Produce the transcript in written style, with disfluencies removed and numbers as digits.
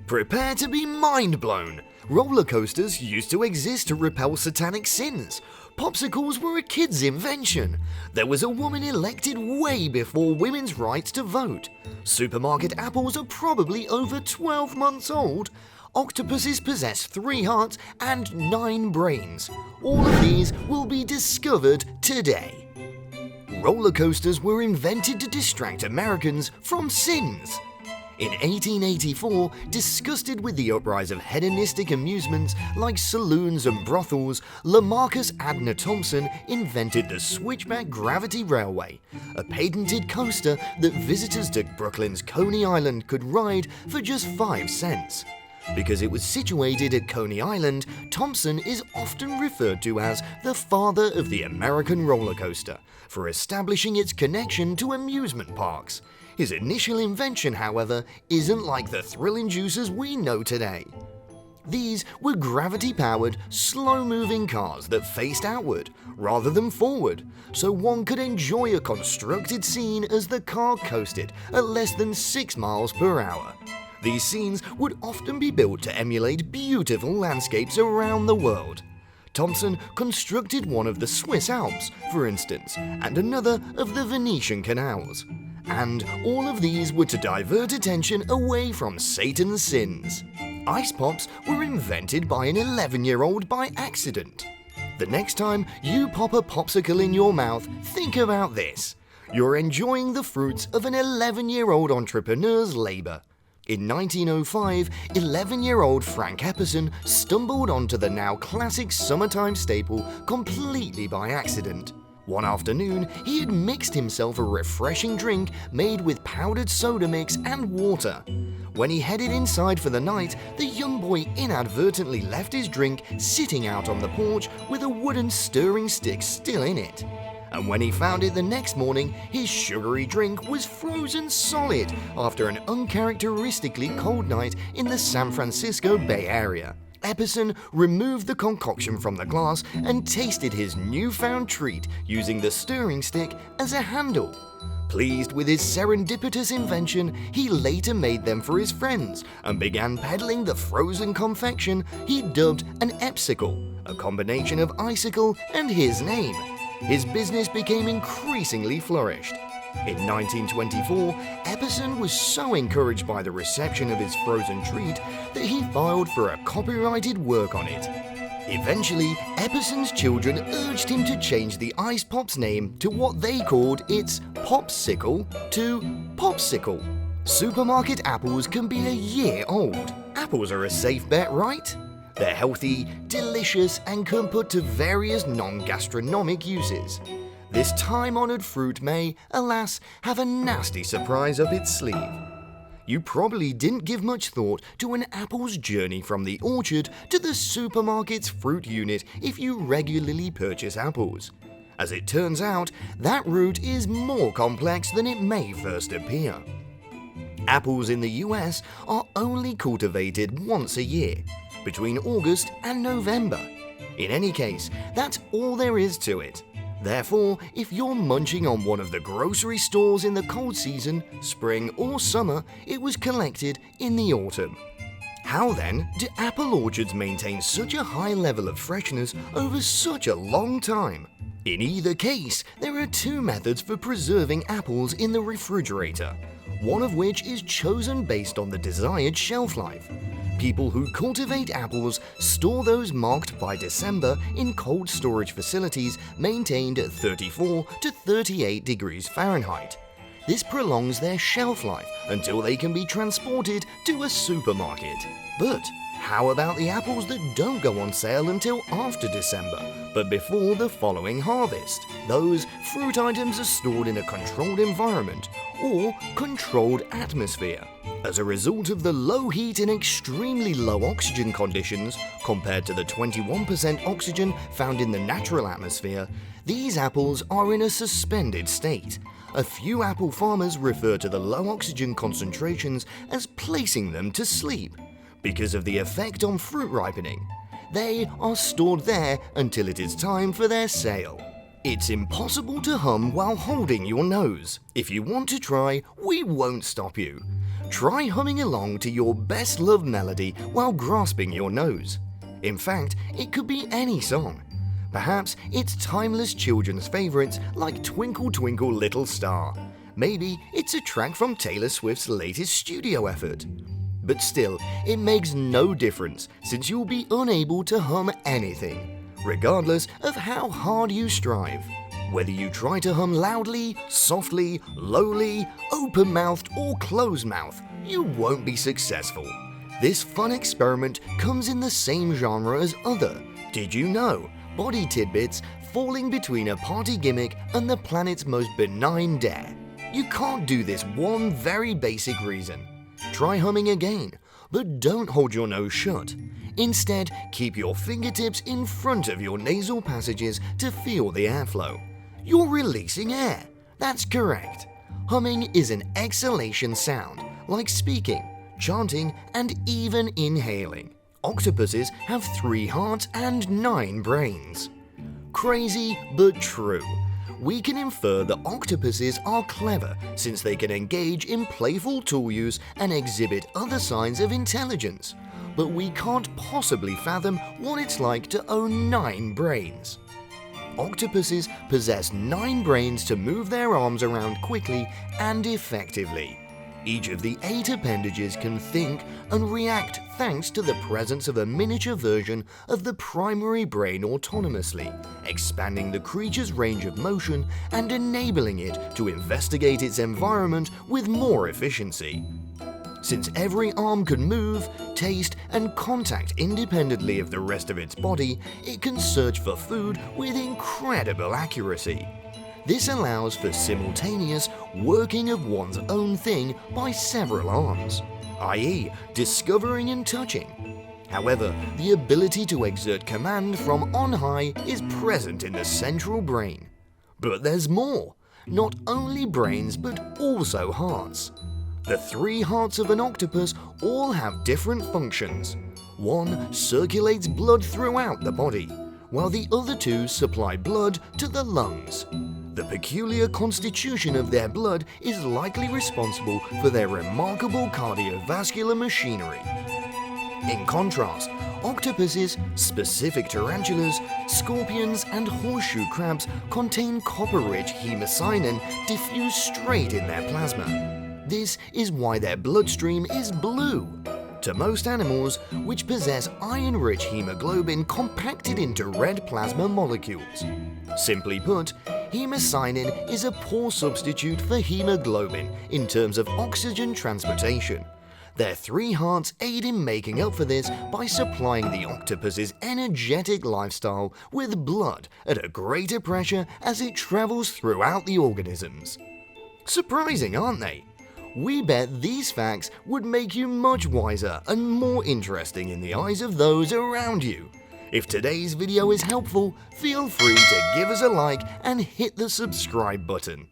Prepare to be mind blown. Roller coasters used to exist to repel satanic sins. Popsicles were a kid's invention. There was a woman elected way before women's rights to vote. Supermarket apples are probably over 12 months old. Octopuses possess 3 hearts and 9 brains. All of these will be discovered today. Roller coasters were invented to distract Americans from sins. In 1884, disgusted with the uprise of hedonistic amusements like saloons and brothels, Lamarcus Abner Thompson invented the Switchback Gravity Railway, a patented coaster that visitors to Brooklyn's Coney Island could ride for just 5 cents. Because it was situated at Coney Island, Thompson is often referred to as the father of the American roller coaster, for establishing its connection to amusement parks. His initial invention, however, isn't like the thrill inducers we know today. These were gravity-powered, slow-moving cars that faced outward rather than forward, so one could enjoy a constructed scene as the car coasted at less than 6 miles per hour. These scenes would often be built to emulate beautiful landscapes around the world. Thompson constructed one of the Swiss Alps, for instance, and another of the Venetian canals. And all of these were to divert attention away from Satan's sins. Ice pops were invented by an 11-year-old by accident. The next time you pop a popsicle in your mouth, think about this. You're enjoying the fruits of an 11-year-old entrepreneur's labor. In 1905, 11-year-old Frank Epperson stumbled onto the now classic summertime staple completely by accident. One afternoon, he had mixed himself a refreshing drink made with powdered soda mix and water. When he headed inside for the night, the young boy inadvertently left his drink sitting out on the porch with a wooden stirring stick still in it. And when he found it the next morning, his sugary drink was frozen solid after an uncharacteristically cold night in the San Francisco Bay Area. Epperson removed the concoction from the glass and tasted his newfound treat using the stirring stick as a handle. Pleased with his serendipitous invention, he later made them for his friends and began peddling the frozen confection he dubbed an Epsicle, a combination of icicle and his name. His business became increasingly flourished. In 1924, Epperson was so encouraged by the reception of his frozen treat that he filed for a copyrighted work on it. Eventually, Epperson's children urged him to change the Ice Pop's name to what they called its Popsicle to Popsicle. Supermarket apples can be a year old. Apples are a safe bet, right? They're healthy, delicious, and can put to various non-gastronomic uses. This time-honored fruit may, alas, have a nasty surprise up its sleeve. You probably didn't give much thought to an apple's journey from the orchard to the supermarket's fruit unit if you regularly purchase apples. As it turns out, that route is more complex than it may first appear. Apples in the US are only cultivated once a year, between August and November. In any case, that's all there is to it. Therefore, if you're munching on one of the grocery stores in the cold season, spring or summer, it was collected in the autumn. How then do apple orchards maintain such a high level of freshness over such a long time? In either case, there are 2 methods for preserving apples in the refrigerator, one of which is chosen based on the desired shelf life. People who cultivate apples store those marked by December in cold storage facilities maintained at 34 to 38 degrees Fahrenheit. This prolongs their shelf life until they can be transported to a supermarket. But how about the apples that don't go on sale until after December, but before the following harvest? Those fruit items are stored in a controlled environment or controlled atmosphere. As a result of the low heat and extremely low oxygen conditions, compared to the 21% oxygen found in the natural atmosphere, these apples are in a suspended state. A few apple farmers refer to the low oxygen concentrations as placing them to sleep. Because of the effect on fruit ripening, they are stored there until it is time for their sale. It's impossible to hum while holding your nose. If you want to try, we won't stop you. Try humming along to your best loved melody while grasping your nose. In fact, it could be any song. Perhaps it's timeless children's favorites like Twinkle Twinkle Little Star. Maybe it's a track from Taylor Swift's latest studio effort. But still, it makes no difference since you'll be unable to hum anything, regardless of how hard you strive. Whether you try to hum loudly, softly, lowly, open-mouthed or closed-mouthed, you won't be successful. This fun experiment comes in the same genre as other, did you know, body tidbits falling between a party gimmick and the planet's most benign dare. You can't do this one very basic reason. Try humming again, but don't hold your nose shut. Instead, keep your fingertips in front of your nasal passages to feel the airflow. You're releasing air. That's correct. Humming is an exhalation sound, like speaking, chanting, and even inhaling. Octopuses have 3 hearts and 9 brains. Crazy but true. We can infer that octopuses are clever since they can engage in playful tool use and exhibit other signs of intelligence. But we can't possibly fathom what it's like to own 9 brains. Octopuses possess 9 brains to move their arms around quickly and effectively. Each of the 8 appendages can think and react thanks to the presence of a miniature version of the primary brain autonomously, expanding the creature's range of motion and enabling it to investigate its environment with more efficiency. Since every arm can move, taste, and contact independently of the rest of its body, it can search for food with incredible accuracy. This allows for simultaneous working of one's own thing by several arms, i.e., discovering and touching. However, the ability to exert command from on high is present in the central brain. But there's more, not only brains but also hearts. The 3 hearts of an octopus all have different functions. One circulates blood throughout the body, while the other 2 supply blood to the lungs. The peculiar constitution of their blood is likely responsible for their remarkable cardiovascular machinery. In contrast, octopuses, specific tarantulas, scorpions, and horseshoe crabs contain copper-rich hemocyanin diffused straight in their plasma. This is why their bloodstream is blue. To most animals, which possess iron-rich hemoglobin compacted into red plasma molecules. Simply put, hemocyanin is a poor substitute for hemoglobin in terms of oxygen transportation. Their 3 hearts aid in making up for this by supplying the octopus's energetic lifestyle with blood at a greater pressure as it travels throughout the organisms. Surprising, aren't they? We bet these facts would make you much wiser and more interesting in the eyes of those around you. If today's video is helpful, feel free to give us a like and hit the subscribe button.